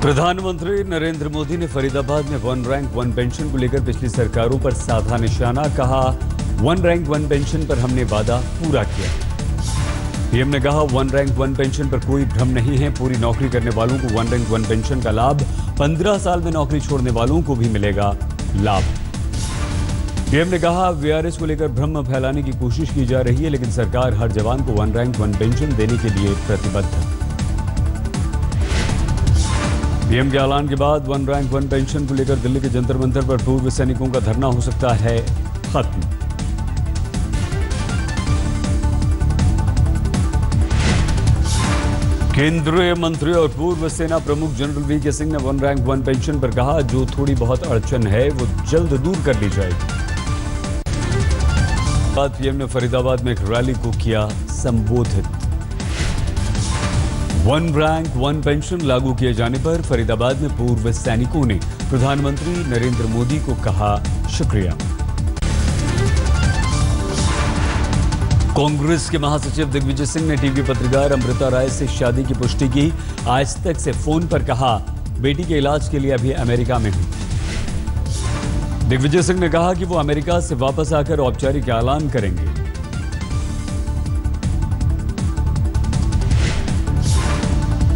प्रधानमंत्री नरेंद्र मोदी ने फरीदाबाद में वन रैंक वन पेंशन को लेकर पिछली सरकारों पर साधा निशाना। कहा, वन रैंक वन पेंशन पर हमने वादा पूरा किया। पीएम ने कहा, वन रैंक वन पेंशन पर कोई भ्रम नहीं है। पूरी नौकरी करने वालों को वन रैंक वन पेंशन का लाभ, 15 साल में नौकरी छोड़ने वालों को भी मिलेगा लाभ। पीएम ने कहा, वीआरएस को लेकर भ्रम फैलाने की कोशिश की जा रही है, लेकिन सरकार हर जवान को वन रैंक वन पेंशन देने के लिए प्रतिबद्ध है। पीएम के ऐलान के बाद वन रैंक वन पेंशन को लेकर दिल्ली के जंतर मंतर पर पूर्व सैनिकों का धरना हो सकता है खत्म। केंद्रीय मंत्री और पूर्व सेना प्रमुख जनरल वीके सिंह ने वन रैंक वन पेंशन पर कहा, जो थोड़ी बहुत अड़चन है वो जल्द दूर कर ली जाएगी। बाद पीएम ने फरीदाबाद में एक रैली को किया संबोधित। वन रैंक वन पेंशन लागू किए जाने पर फरीदाबाद में पूर्व सैनिकों ने प्रधानमंत्री नरेंद्र मोदी को कहा शुक्रिया। कांग्रेस के महासचिव दिग्विजय सिंह ने टीवी पत्रकार अमृता राय से शादी की पुष्टि की। आज तक से फोन पर कहा, बेटी के इलाज के लिए अभी अमेरिका में हूं। दिग्विजय सिंह ने कहा कि वो अमेरिका से वापस आकर औपचारिक ऐलान करेंगे।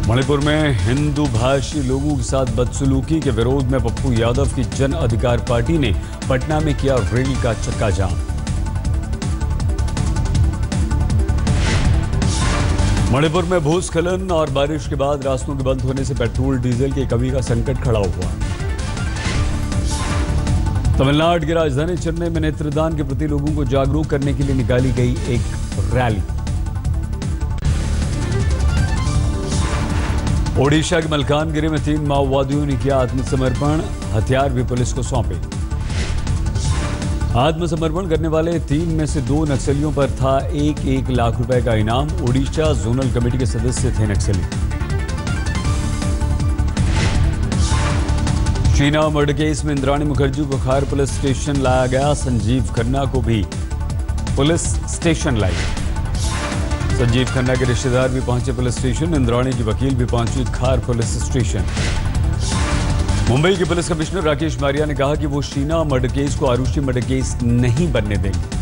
मणिपुर में हिंदू भाषी लोगों के साथ बदसलूकी के विरोध में पप्पू यादव की जन अधिकार पार्टी ने पटना में किया रेल का चक्का जाम। मणिपुर में भूस्खलन और बारिश के बाद रास्तों के बंद होने से पेट्रोल डीजल की कमी का संकट खड़ा हुआ। तमिलनाडु की राजधानी चेन्नई में नेत्रदान के प्रति लोगों को जागरूक करने के लिए निकाली गई एक रैली। ओडिशा के मलकानगिरी में 3 माओवादियों ने किया आत्मसमर्पण, हथियार भी पुलिस को सौंपे। आत्मसमर्पण करने वाले 3 में से 2 नक्सलियों पर था 1 लाख रुपए का इनाम। ओडिशा जोनल कमेटी के सदस्य थे नक्सली। शीना मर्डर केस में इंद्राणी मुखर्जी को खार पुलिस स्टेशन लाया गया। संजीव खन्ना को भी पुलिस स्टेशन लाई। संजीव खन्ना के रिश्तेदार भी पहुंचे पुलिस स्टेशन। इंद्राणी की वकील भी पहुंची खार पुलिस स्टेशन। मुंबई के पुलिस कमिश्नर राकेश मारिया ने कहा कि वो शीना मर्डर केस को आरुषि मर्डर केस नहीं बनने देंगे।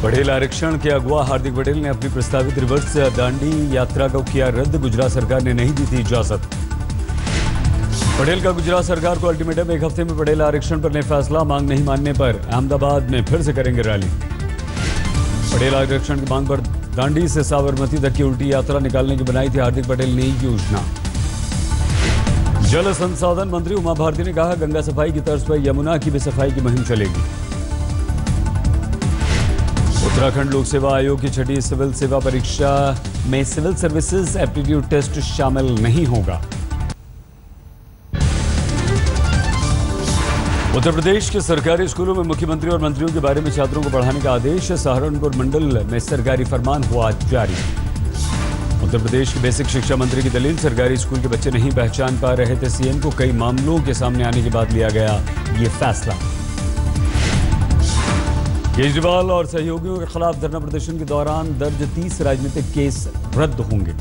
पटेल आरक्षण के अगुवा हार्दिक पटेल ने अपनी प्रस्तावित रिवर्स दांडी यात्रा को किया रद्द। गुजरात सरकार ने नहीं दी थी इजाजत। पटेल का गुजरात सरकार को अल्टीमेटम, 1 हफ्ते में पटेल आरक्षण पर ले फैसला। मांग नहीं मानने पर अहमदाबाद में फिर से करेंगे रैली। पटेल आरक्षण की मांग पर दांडी से साबरमती तक की उल्टी यात्रा निकालने की बनाई थी हार्दिक पटेल ने योजना। जल संसाधन मंत्री उमा भारती ने कहा, गंगा सफाई की तर्ज पर यमुना की भी सफाई की मुहिम चलेगी। उत्तराखंड लोक सेवा आयोग की 6ठी सिविल सेवा परीक्षा में सिविल सर्विसेज एप्टीट्यूड टेस्ट शामिल नहीं होगा। उत्तर प्रदेश के सरकारी स्कूलों में मुख्यमंत्री और मंत्रियों के बारे में छात्रों को पढ़ाने का आदेश। सहारनपुर मंडल में सरकारी फरमान हुआ जारी। उत्तर प्रदेश के बेसिक शिक्षा मंत्री की दलील, सरकारी स्कूल के बच्चे नहीं पहचान पा रहे थे सीएम को। कई मामलों के सामने आने के बाद लिया गया ये फैसला। केजरीवाल और सहयोगियों के खिलाफ धरना प्रदर्शन के दौरान दर्ज 30 राजनीतिक केस रद्द होंगे।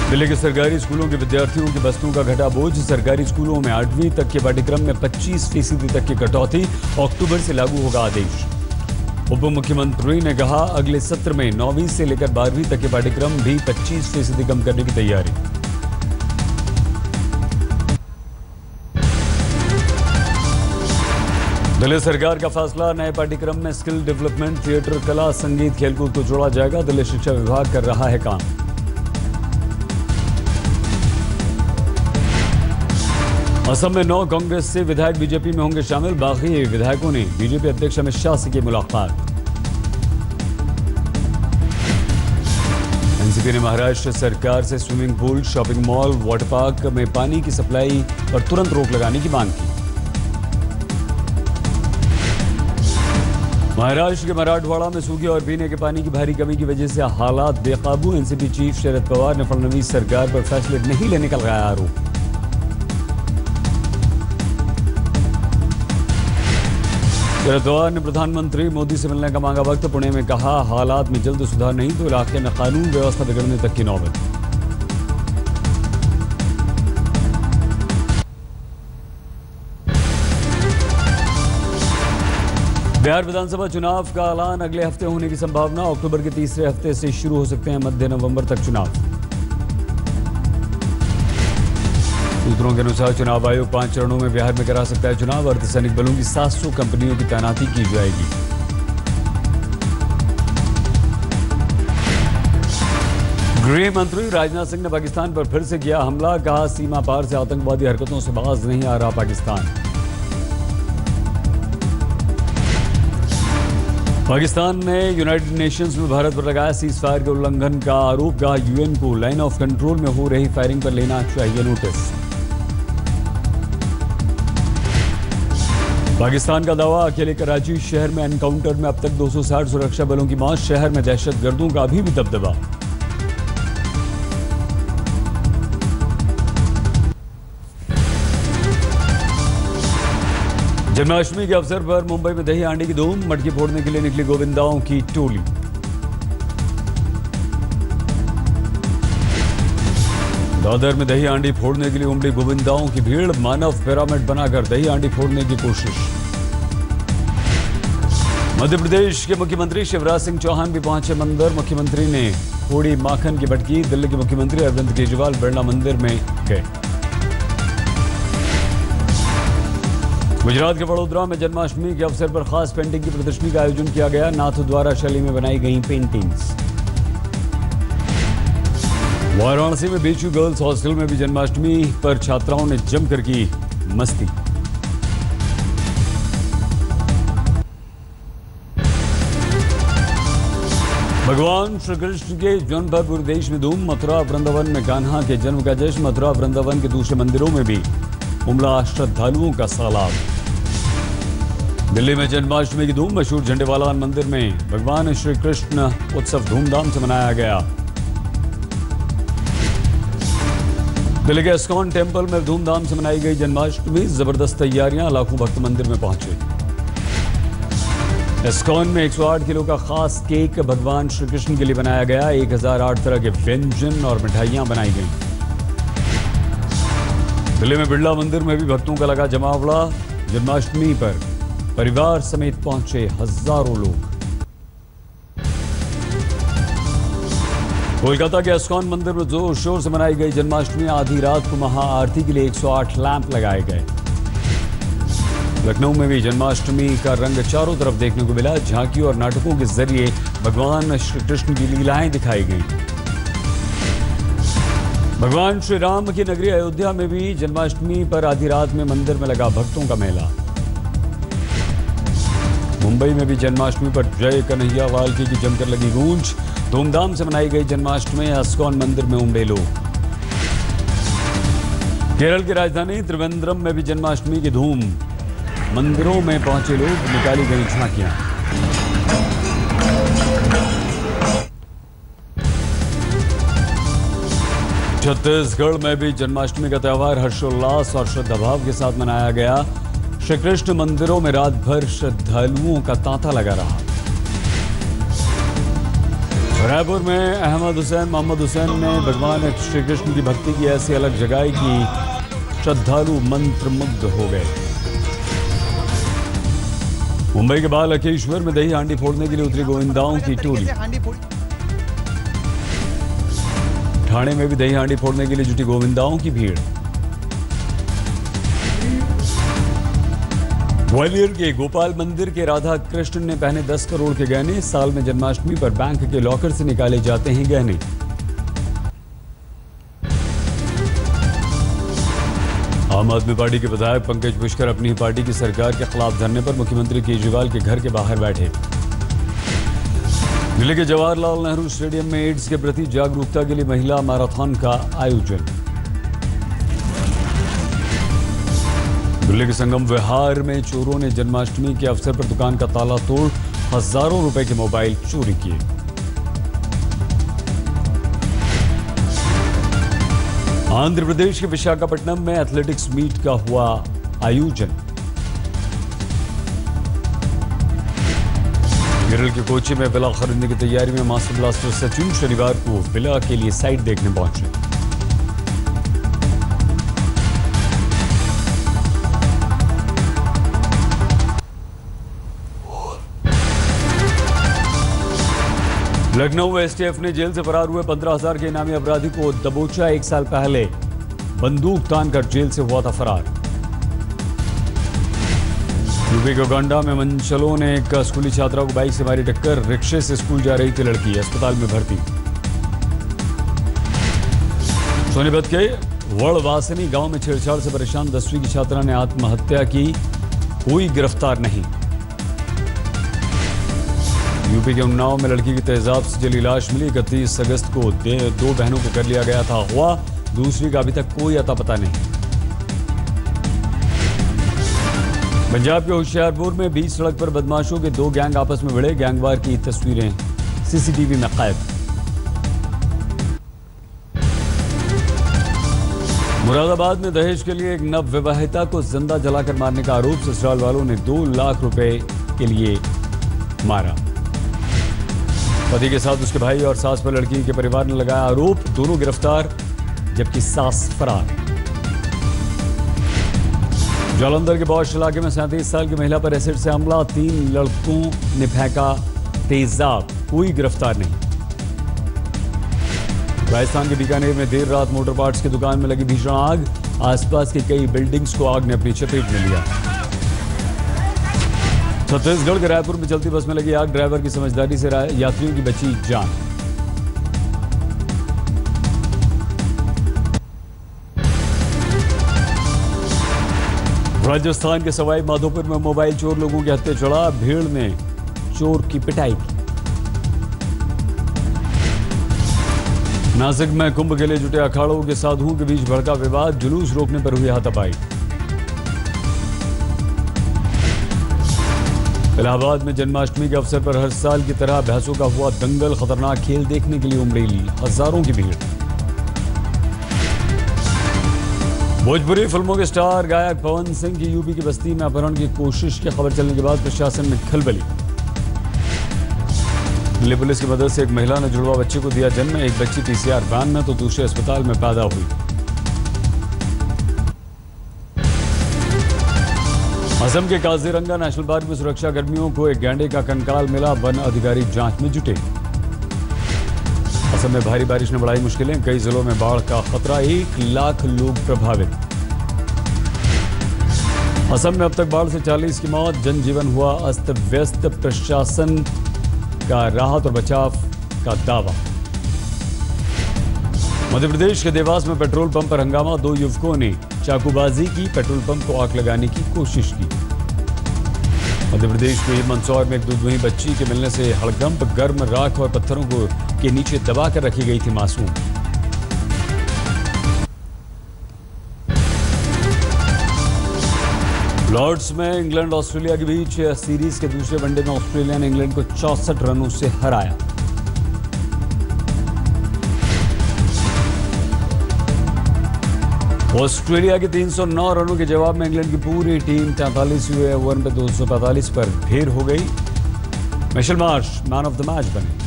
दिल्ली के सरकारी स्कूलों के विद्यार्थियों की बस्तों का घटा बोझ। सरकारी स्कूलों में 8वीं तक के पाठ्यक्रम में 25% तक की कटौती। अक्टूबर से लागू होगा आदेश। उप मुख्यमंत्री ने कहा, अगले सत्र में 9वीं से लेकर 12वीं तक के पाठ्यक्रम भी 25% कम करने की तैयारी। दिल्ली सरकार का फैसला, नए पाठ्यक्रम में स्किल डेवलपमेंट, थिएटर, कला, संगीत, खेलकूद को जोड़ा जाएगा। दिल्ली शिक्षा विभाग कर रहा है काम। असम में 9 कांग्रेस से विधायक बीजेपी में होंगे शामिल। बाकी विधायकों ने बीजेपी अध्यक्ष अमित शाह से की मुलाकात। एनसीपी ने महाराष्ट्र सरकार से swimming pool, shopping mall, water park में पानी की सप्लाई पर तुरंत रोक लगाने की मांग की। महाराष्ट्र के मराठवाड़ा में सूखे और पीने के पानी की भारी कमी की वजह से हालात बेकाबू। एनसीपी चीफ शरद पवार ने फडणवीस सरकार पर फैसले नहीं लेने का लगाया आरोप। शरद पवार ने प्रधानमंत्री मोदी से मिलने का मांगा वक्त। पुणे में कहा हालात में जल्द सुधार नहीं तो इलाके में कानून व्यवस्था बिगड़ने तक की नौबत। बिहार विधानसभा चुनाव का ऐलान अगले हफ्ते होने की संभावना। अक्टूबर के तीसरे हफ्ते से शुरू हो सकते हैं मध्य नवंबर तक चुनाव। सूत्रों के अनुसार चुनाव आयोग 5 चरणों में बिहार में करा सकता है चुनाव। अर्धसैनिक बलों की 700 कंपनियों की तैनाती की जाएगी। गृह मंत्री राजनाथ सिंह ने पाकिस्तान पर फिर से किया हमला। कहा सीमा पार से आतंकवादी हरकतों से बाज नहीं आ रहा पाकिस्तान। पाकिस्तान ने यूनाइटेड नेशंस में भारत पर लगाया सीज फायर के उल्लंघन का आरोप। कहा यूएन को लाइन ऑफ कंट्रोल में हो रही फायरिंग पर लेना चाहिए नोटिस। पाकिस्तान का दावा अकेले कराची शहर में एनकाउंटर में अब तक 260 सुरक्षा बलों की मौत। शहर में दहशतगर्दों का अभी भी दबदबा। जन्माष्टमी के अवसर पर मुंबई में दही हांडी की धूम। मटकी फोड़ने के लिए निकली गोविंदाओं की टोली। दादर में दही हांडी फोड़ने के लिए उमड़ी गोविंदाओं की भीड़। मानव पिरामिड बनाकर दही हांडी फोड़ने की कोशिश। मध्य प्रदेश के मुख्यमंत्री शिवराज सिंह चौहान भी पहुंचे मंदिर। मुख्यमंत्री ने फोड़ी माखन की मटकी। दिल्ली के मुख्यमंत्री अरविंद केजरीवाल बिरला मंदिर में गए। गुजरात के वडोदरा में जन्माष्टमी के अवसर पर खास पेंटिंग की प्रदर्शनी का आयोजन किया गया। नाथ द्वारा शैली में बनाई गई पेंटिंग्स। वाराणसी में बीचू गर्ल्स हॉस्टल में भी जन्माष्टमी पर छात्राओं ने जमकर की मस्ती। भगवान श्री कृष्ण के जन्म पर पूरे देश में धूम। मथुरा वृंदावन में कान्हा के जन्म का जश्न। मथुरा वृंदावन के दूसरे मंदिरों में भी उमड़ा श्रद्धालुओं का सैलाब। दिल्ली में जन्माष्टमी की धूम। मशहूर झंडेवाला मंदिर में भगवान श्री कृष्ण उत्सव धूमधाम से मनाया गया। दिल्ली के इस्कॉन टेम्पल में धूमधाम से मनाई गई जन्माष्टमी। जबरदस्त तैयारियां। लाखों भक्त मंदिर में पहुंचे। इस्कॉन में 108 किलो का खास केक भगवान श्री कृष्ण के लिए बनाया गया। 1008 तरह के व्यंजन और मिठाइयां बनाई गई। दिल्ली में बिरला मंदिर में भी भक्तों का लगा जमावड़ा। जन्माष्टमी पर परिवार समेत पहुंचे हजारों लोग। कोलकाता के इस्कॉन मंदिर में जोर शोर से मनाई गई जन्माष्टमी। आधी रात को महाआरती के लिए 108 लैंप लगाए गए। लखनऊ में भी जन्माष्टमी का रंग चारों तरफ देखने को मिला। झांकी और नाटकों के जरिए भगवान श्री कृष्ण की लीलाएं दिखाई गई। भगवान श्री राम की नगरी अयोध्या में भी जन्माष्टमी पर आधी रात में मंदिर में लगा भक्तों का मेला। मुंबई में भी जन्माष्टमी पर जय कन्हैया लाल की जमकर लगी गूंज। धूमधाम से मनाई गई जन्माष्टमी। इस्कॉन मंदिर में उमड़े लोग। केरल की राजधानी त्रिवेंद्रम में भी जन्माष्टमी की धूम। मंदिरों में पहुंचे लोग। निकाली गई झांकियां। छत्तीसगढ़ में भी जन्माष्टमी का त्योहार हर्षोल्लास और श्रद्धाभाव के साथ मनाया गया। श्री कृष्ण मंदिरों में रात भर श्रद्धालुओं का तांता लगा रहा। रायपुर में अहमद हुसैन मोहम्मद हुसैन ने भगवान श्री कृष्ण की भक्ति की ऐसी अलग जगाई कि श्रद्धालु मंत्रमुग्ध हो गए। मुंबई के बालकेश्वर में दही हांडी फोड़ने के लिए उतरी गोविंदाओं की टोली। ठाणे में भी दही हांडी फोड़ने के लिए जुटी गोविंदाओं की भीड़। ग्वालियर के गोपाल मंदिर के राधा कृष्ण ने पहने 10 करोड़ के गहने। साल में जन्माष्टमी पर बैंक के लॉकर से निकाले जाते हैं गहने। आम आदमी पार्टी के विधायक पंकज पुष्कर अपनी ही पार्टी की सरकार के खिलाफ धरने पर मुख्यमंत्री केजरीवाल के घर के बाहर बैठे। दिल्ली के जवाहरलाल नेहरू स्टेडियम में एड्स के प्रति जागरूकता के लिए महिला मैराथन का आयोजन। दिल्ली के संगम विहार में चोरों ने जन्माष्टमी के अवसर पर दुकान का ताला तोड़ हजारों रुपए के मोबाइल चोरी किए। आंध्र प्रदेश के विशाखापट्टनम में एथलेटिक्स मीट का हुआ आयोजन। केरल के कोची में विला खरीदने की तैयारी में मास्टर ब्लास्टर सचिन शनिवार को विला के लिए साइट देखने पहुंचे। लखनऊ एसटीएफ ने जेल से फरार हुए 15,000 के इनामी अपराधी को दबोचा। 1 साल पहले बंदूक तानकर जेल से हुआ था फरार। यूपी के गोंडा में मंचलों ने एक स्कूली छात्रा को बाइक से मारी टक्कर। रिक्शे से स्कूल जा रही थी लड़की, अस्पताल में भर्ती। सोनीपत के वड़वासनी गांव में छेड़छाड़ से परेशान 10वीं की छात्रा ने आत्महत्या की, कोई गिरफ्तार नहीं। यूपी के उन्नाव में लड़की की तेजाब से जली लाश मिली। 31 अगस्त को 2 बहनों को कर लिया गया था अगवा, दूसरी का अभी तक कोई अता पता नहीं। पंजाब के होशियारपुर में बीच सड़क पर बदमाशों के 2 गैंग आपस में भिड़े। गैंगवार की तस्वीरें सीसीटीवी में कैद। मुरादाबाद में दहेज के लिए एक नवविवाहिता को जिंदा जलाकर मारने का आरोप। ससुराल वालों ने 2 लाख रुपए के लिए मारा। पति के साथ उसके भाई और सास पर लड़की के परिवार ने लगाया आरोप। दोनों गिरफ्तार, जबकि सास फरार। जालंधर के बौश इलाके में 37 साल की महिला पर एसिड से हमला। 3 लड़कों ने फेंका तेजाब, कोई गिरफ्तार नहीं। राजस्थान के बीकानेर में देर रात मोटर पार्ट्स की दुकान में लगी भीषण आग। आसपास की कई बिल्डिंग्स को आग ने अपनी चपेट में लिया। छत्तीसगढ़ के रायपुर में चलती बस में लगी आग। ड्राइवर की समझदारी से यात्रियों की बची जान। राजस्थान के सवाई माधोपुर में मोबाइल चोर लोगों के हत्थे चढ़ा। भीड़ ने चोर की पिटाई की। नासिक में कुंभ के लिए जुटे अखाड़ों के साधुओं के बीच भड़का विवाद। जुलूस रोकने पर हुई हाथापाई। इलाहाबाद में जन्माष्टमी के अवसर पर हर साल की तरह भैंसों का हुआ दंगल। खतरनाक खेल देखने के लिए उमड़ी हजारों की भीड़। भोजपुरी फिल्मों के स्टार गायक पवन सिंह की यूपी की बस्ती में अपहरण की कोशिश की खबर चलने के बाद प्रशासन में खलबली। दिल्ली पुलिस की मदद से एक महिला ने जुड़वा बच्चे को दिया जन्म। एक बच्ची पीसीआर वैन में तो दूसरे अस्पताल में पैदा हुई। असम के काजीरंगा नेशनल पार्क में सुरक्षा कर्मियों को एक गैंडे का कंकाल मिला। वन अधिकारी जांच में जुटे। असम में भारी बारिश ने बढ़ाई मुश्किलें। कई जिलों में बाढ़ का खतरा। 1 लाख लोग प्रभावित। असम में अब तक बाढ़ से 40 की मौत। जनजीवन हुआ अस्त व्यस्त। प्रशासन का राहत और बचाव का दावा। मध्य प्रदेश के देवास में पेट्रोल पंप पर हंगामा। 2 युवकों ने चाकूबाजी की। पेट्रोल पंप को आग लगाने की कोशिश की। मध्य प्रदेश के मंदसौर में एक दूधवही बच्ची के मिलने से हड़कंप। गर्म राख और पत्थरों को के नीचे दबाकर रखी गई थी मासूम। लॉर्ड्स में इंग्लैंड ऑस्ट्रेलिया के बीच सीरीज के दूसरे वनडे में ऑस्ट्रेलिया ने इंग्लैंड को 64 रनों से हराया। ऑस्ट्रेलिया के 309 रनों के जवाब में इंग्लैंड की पूरी टीम 43वें ओवर में 245 पर ढेर हो गई। Mitchell Marsh man of the match बने।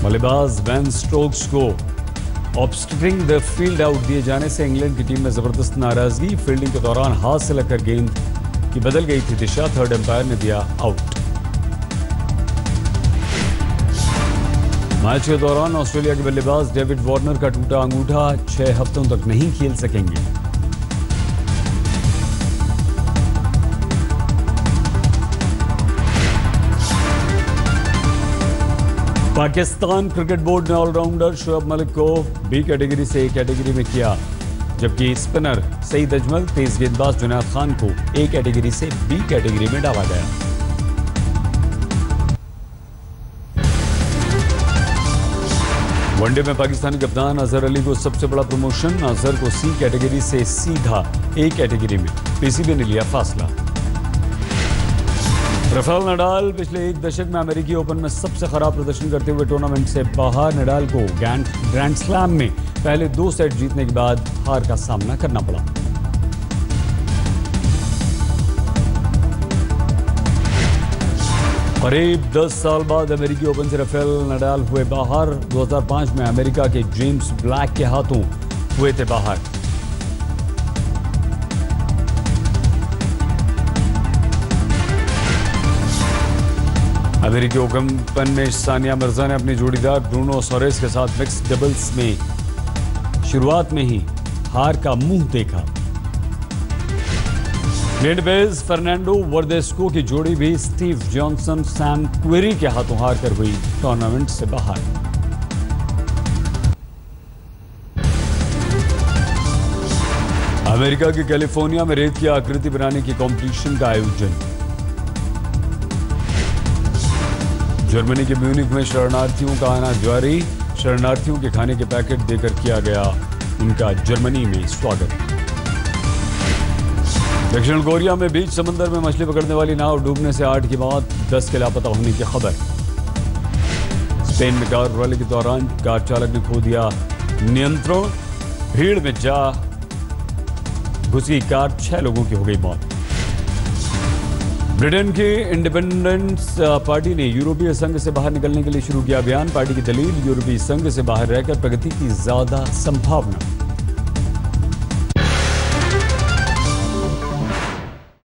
बल्लेबाज बेन स्टोक्स को ऑब्स्ट्रिंग द फील्ड आउट दिए जाने से इंग्लैंड की टीम में जबरदस्त नाराजगी। फील्डिंग के दौरान हाथ से लगकर गेंद की बदल गई थी दिशा। थर्ड एम्पायर ने दिया आउट। मैच के दौरान ऑस्ट्रेलिया के बल्लेबाज डेविड वार्नर का टूटा अंगूठा 6 हफ्तों तक नहीं खेल सकेंगे। पाकिस्तान क्रिकेट बोर्ड ने ऑलराउंडर शोएब मलिक को बी कैटेगरी से ए कैटेगरी में किया, जबकि स्पिनर सईद अजमल, तेज गेंदबाज जुनैद खान को ए कैटेगरी से बी कैटेगरी में डाला गया। वनडे में पाकिस्तानी कप्तान अजहर अली को सबसे बड़ा प्रमोशन। अजहर को सी कैटेगरी से सीधा ए कैटेगरी में पीसीबी ने लिया फैसला। राफेल नडाल पिछले 1 दशक में अमेरिकी ओपन में सबसे खराब प्रदर्शन करते हुए टूर्नामेंट से बाहर। नडाल को ग्रैंड स्लैम में पहले 2 सेट जीतने के बाद हार का सामना करना पड़ा। करीब 10 साल बाद अमेरिकी ओपन से राफेल नडाल हुए बाहर। 2005 में अमेरिका के जेम्स ब्लैक के हाथों हुए थे बाहर। अमेरिकी ओपन में सानिया मिर्जा ने अपनी जोड़ीदार ब्रूनो सोरेस के साथ मिक्स्ड डबल्स में शुरुआत में ही हार का मुंह देखा। इंग्लैंड फर्नांडो वर्देस्को की जोड़ी भी स्टीव जॉनसन सैम क्वेरी के हाथों हार कर हुई टूर्नामेंट से बाहर। अमेरिका की कैलिफोर्निया में रेत की आकृति बनाने की कंपटीशन का आयोजन। जर्मनी के म्यूनिख में शरणार्थियों का आना जारी। शरणार्थियों के खाने के पैकेट देकर किया गया उनका जर्मनी में स्वागत। दक्षिण कोरिया में बीच समंदर में मछली पकड़ने वाली नाव डूबने से 8 की मौत, 10 के लापता होने की खबर। स्पेन में कार रैली के दौरान कार चालक ने खो दिया नियंत्रण। भीड़ में जा घुसी कार, 6 लोगों की हो गई मौत। ब्रिटेन की इंडिपेंडेंस पार्टी ने यूरोपीय संघ से बाहर निकलने के लिए शुरू किया अभियान। पार्टी की दलील, यूरोपीय संघ से बाहर रहकर प्रगति की ज्यादा संभावना।